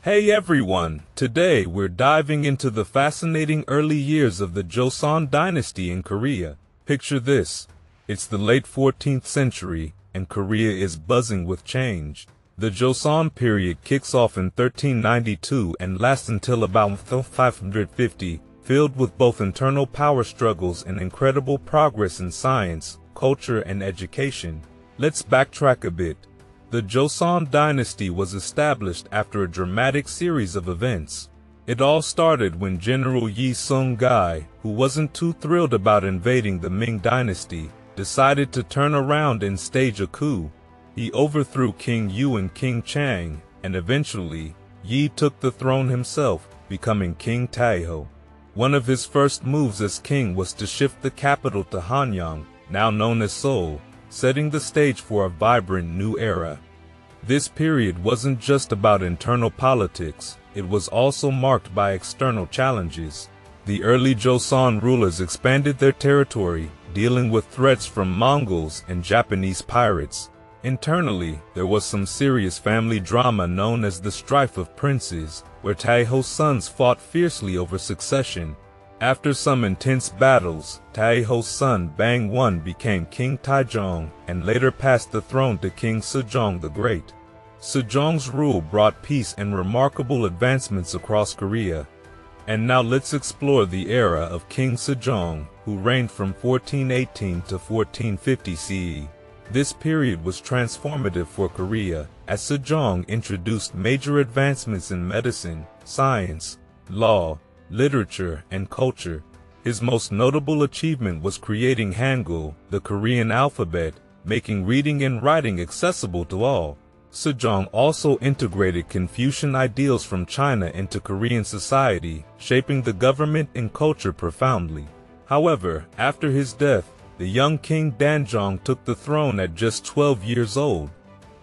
Hey everyone, today we're diving into the fascinating early years of the Joseon Dynasty in Korea. Picture this. It's the late 14th century, and Korea is buzzing with change. The Joseon period kicks off in 1392 and lasts until about 550, filled with both internal power struggles and incredible progress in science, culture, and education. Let's backtrack a bit. The Joseon Dynasty was established after a dramatic series of events. It all started when General Yi Seong-Gye, who wasn't too thrilled about invading the Ming Dynasty, decided to turn around and stage a coup. He overthrew King Yu and King Chang, and eventually, Yi took the throne himself, becoming King Taejo. One of his first moves as king was to shift the capital to Hanyang, now known as Seoul, setting the stage for a vibrant new era. This period wasn't just about internal politics, it was also marked by external challenges. The early Joseon rulers expanded their territory, dealing with threats from Mongols and Japanese pirates. Internally, there was some serious family drama known as the Strife of Princes, where Taejo's sons fought fiercely over succession. After some intense battles, Taejo's son Bang I became King Taejo and later passed the throne to King Sejong the Great. Sejong's rule brought peace and remarkable advancements across Korea. And now let's explore the era of King Sejong, who reigned from 1418 to 1450 CE. This period was transformative for Korea, as Sejong introduced major advancements in medicine, science, law, literature, and culture. His most notable achievement was creating Hangul, the Korean alphabet, making reading and writing accessible to all. Sejong also integrated Confucian ideals from China into Korean society, shaping the government and culture profoundly. However, after his death, the young King Danjong took the throne at just 12 years old.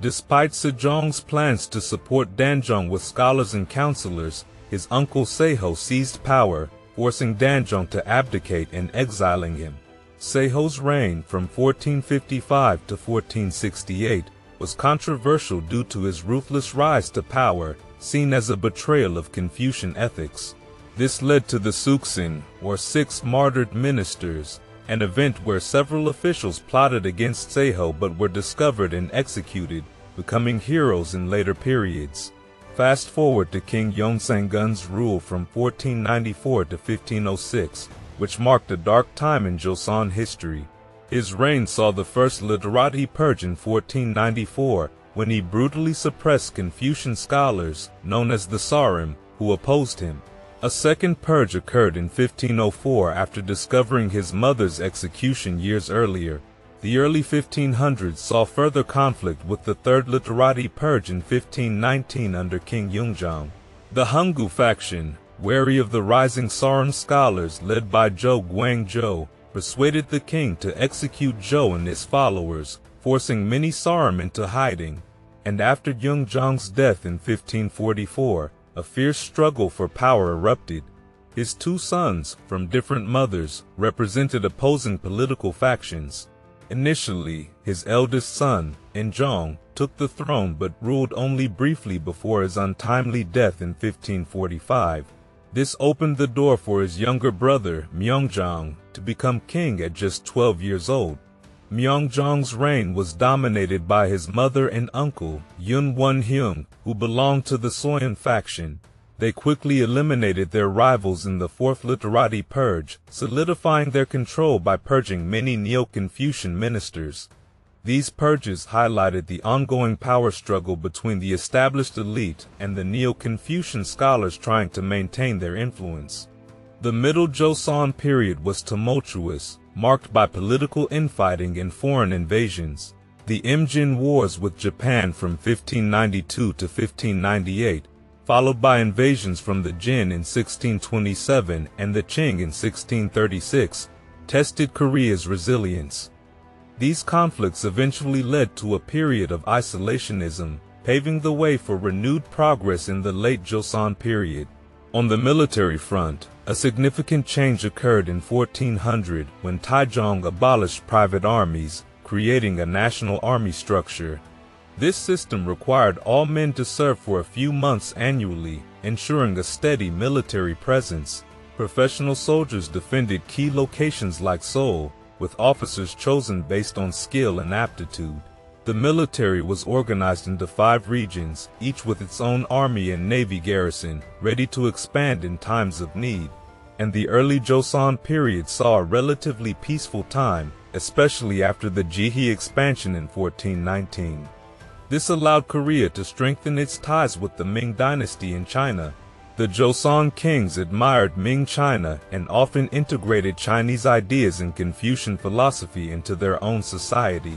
Despite Sejong's plans to support Danjong with scholars and counselors, his uncle Taejo seized power, forcing Danjong to abdicate and exiling him. Taejo's reign from 1455 to 1468 was controversial due to his ruthless rise to power, seen as a betrayal of Confucian ethics. This led to the Sayuksin, or 6 martyred ministers, an event where several officials plotted against Taejo but were discovered and executed, becoming heroes in later periods. Fast forward to King Yongsangun's rule from 1494 to 1506, which marked a dark time in Joseon history. His reign saw the first literati purge in 1494, when he brutally suppressed Confucian scholars, known as the Sarim, who opposed him. A second purge occurred in 1504 after discovering his mother's execution years earlier. The early 1500s saw further conflict with the third literati purge in 1519 under King Yungjong. The Hangul faction, wary of the rising Sarim scholars led by Zhou Guangzhou, persuaded the king to execute Zhou and his followers, forcing many Sarim into hiding. And after Yungjong's death in 1544, a fierce struggle for power erupted. His 2 sons, from different mothers, represented opposing political factions. Initially, his eldest son, Enjong, took the throne but ruled only briefly before his untimely death in 1545. This opened the door for his younger brother, Myeongjong, to become king at just 12 years old. Myeongjong's reign was dominated by his mother and uncle, Yun Won-hyung, who belonged to the Soyeon faction. They quickly eliminated their rivals in the fourth literati purge, solidifying their control by purging many Neo-Confucian ministers. These purges highlighted the ongoing power struggle between the established elite and the Neo-Confucian scholars trying to maintain their influence. The Middle Joseon period was tumultuous, marked by political infighting and foreign invasions. The Imjin Wars with Japan from 1592 to 1598, followed by invasions from the Jin in 1627 and the Qing in 1636, tested Korea's resilience. These conflicts eventually led to a period of isolationism, paving the way for renewed progress in the late Joseon period. On the military front, a significant change occurred in 1400 when Taejong abolished private armies, creating a national army structure. This system required all men to serve for a few months annually, ensuring a steady military presence. Professional soldiers defended key locations like Seoul, with officers chosen based on skill and aptitude. The military was organized into 5 regions, each with its own army and navy garrison, ready to expand in times of need. And the early Joseon period saw a relatively peaceful time, especially after the Gihae Expansion in 1419. This allowed Korea to strengthen its ties with the Ming Dynasty in China. The Joseon kings admired Ming China and often integrated Chinese ideas and Confucian philosophy into their own society.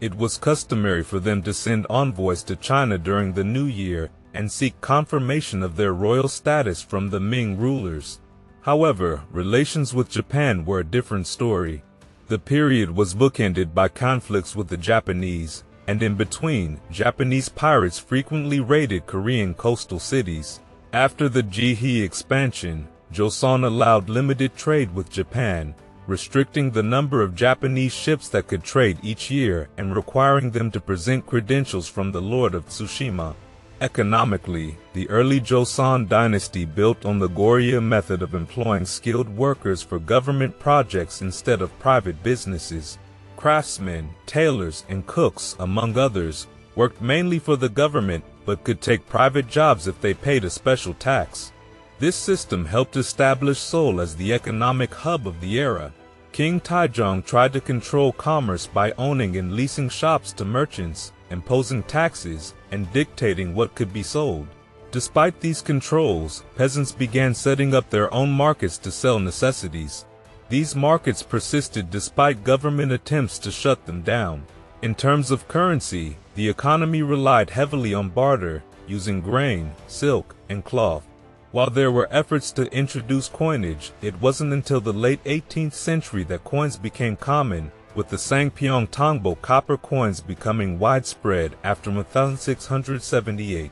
It was customary for them to send envoys to China during the New Year and seek confirmation of their royal status from the Ming rulers. However, relations with Japan were a different story. The period was bookended by conflicts with the Japanese, and in between, Japanese pirates frequently raided Korean coastal cities. After the Gihae Expansion, Joseon allowed limited trade with Japan, restricting the number of Japanese ships that could trade each year and requiring them to present credentials from the Lord of Tsushima. Economically, the early Joseon Dynasty built on the Goryeo method of employing skilled workers for government projects instead of private businesses. Craftsmen, tailors, and cooks, among others, worked mainly for the government but could take private jobs if they paid a special tax. This system helped establish Seoul as the economic hub of the era. King Taejo tried to control commerce by owning and leasing shops to merchants, imposing taxes, and dictating what could be sold. Despite these controls, peasants began setting up their own markets to sell necessities. These markets persisted despite government attempts to shut them down. In terms of currency, the economy relied heavily on barter, using grain, silk, and cloth. While there were efforts to introduce coinage, it wasn't until the late 18th century that coins became common, with the Sangpyeong Tongbo copper coins becoming widespread after 1678.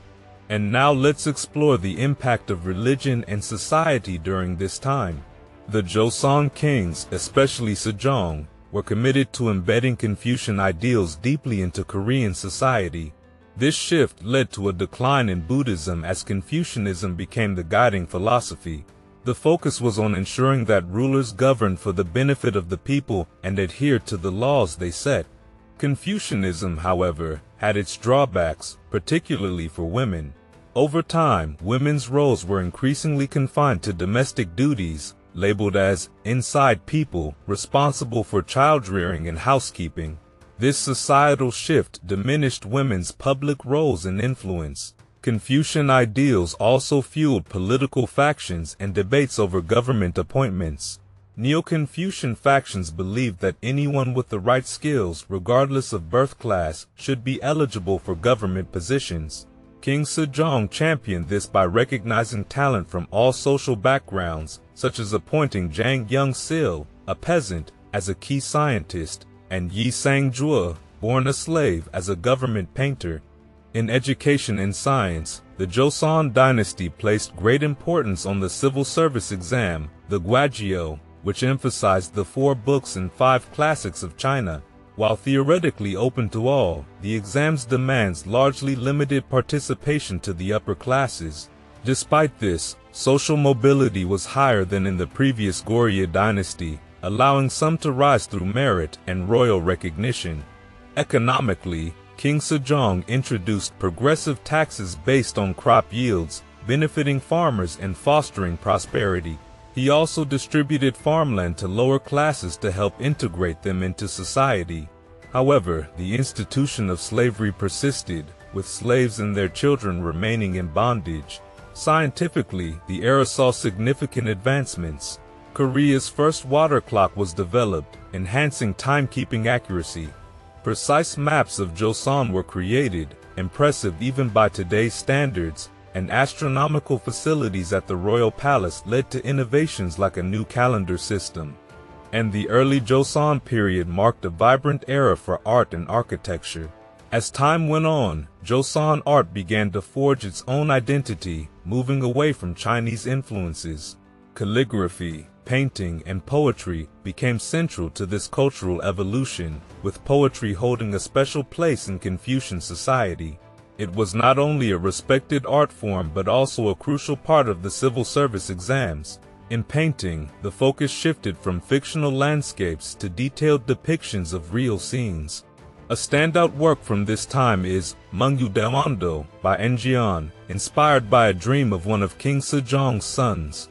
And now let's explore the impact of religion and society during this time. The Joseon kings, especially Sejong, were committed to embedding Confucian ideals deeply into Korean society. This shift led to a decline in Buddhism as Confucianism became the guiding philosophy. The focus was on ensuring that rulers governed for the benefit of the people and adhered to the laws they set. Confucianism, however, had its drawbacks, particularly for women. Over time, women's roles were increasingly confined to domestic duties, labeled as inside people responsible for child-rearing and housekeeping. This societal shift diminished women's public roles and influence. Confucian ideals also fueled political factions and debates over government appointments. Neo-Confucian factions believed that anyone with the right skills, regardless of birth class, should be eligible for government positions. King Sejong championed this by recognizing talent from all social backgrounds, such as appointing Jang Young-sil, a peasant, as a key scientist, and Yi Seong-Gye, born a slave, as a government painter. In education and science, the Joseon Dynasty placed great importance on the civil service exam, the Gwagyo, which emphasized the 4 books and 5 classics of China. While theoretically open to all, the exam's demands largely limited participation to the upper classes. Despite this, social mobility was higher than in the previous Goryeo dynasty, allowing some to rise through merit and royal recognition. Economically, King Sejong introduced progressive taxes based on crop yields, benefiting farmers and fostering prosperity. He also distributed farmland to lower classes to help integrate them into society. However, the institution of slavery persisted, with slaves and their children remaining in bondage. Scientifically, the era saw significant advancements. Korea's first water clock was developed, enhancing timekeeping accuracy. Precise maps of Joseon were created, impressive even by today's standards, and astronomical facilities at the royal palace led to innovations like a new calendar system. And the early Joseon period marked a vibrant era for art and architecture. As time went on, Joseon art began to forge its own identity, moving away from Chinese influences. Calligraphy, painting, and poetry became central to this cultural evolution, with poetry holding a special place in Confucian society. It was not only a respected art form but also a crucial part of the civil service exams. In painting, the focus shifted from fictional landscapes to detailed depictions of real scenes. A standout work from this time is Mungyu Daewando by Jian, inspired by a dream of one of King Sejong's sons.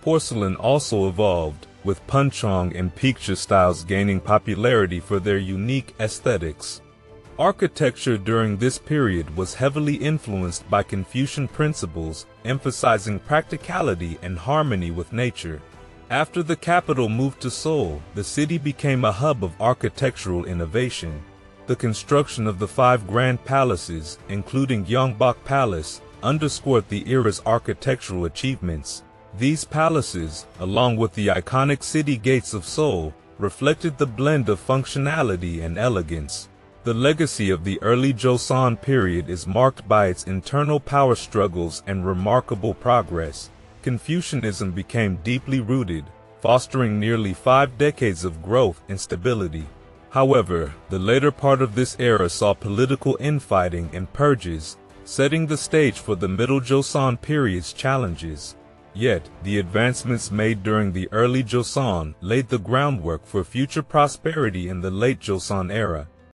Porcelain also evolved, with puncheong and picture styles gaining popularity for their unique aesthetics. Architecture during this period was heavily influenced by Confucian principles, emphasizing practicality and harmony with nature. After the capital moved to Seoul, the city became a hub of architectural innovation. The construction of the 5 grand palaces, including Gyeongbok Palace, underscored the era's architectural achievements. These palaces, along with the iconic city gates of Seoul, reflected the blend of functionality and elegance. The legacy of the early Joseon period is marked by its internal power struggles and remarkable progress. Confucianism became deeply rooted, fostering nearly 5 decades of growth and stability. However, the later part of this era saw political infighting and purges, setting the stage for the Middle Joseon period's challenges. Yet, the advancements made during the early Joseon laid the groundwork for future prosperity in the late Joseon era.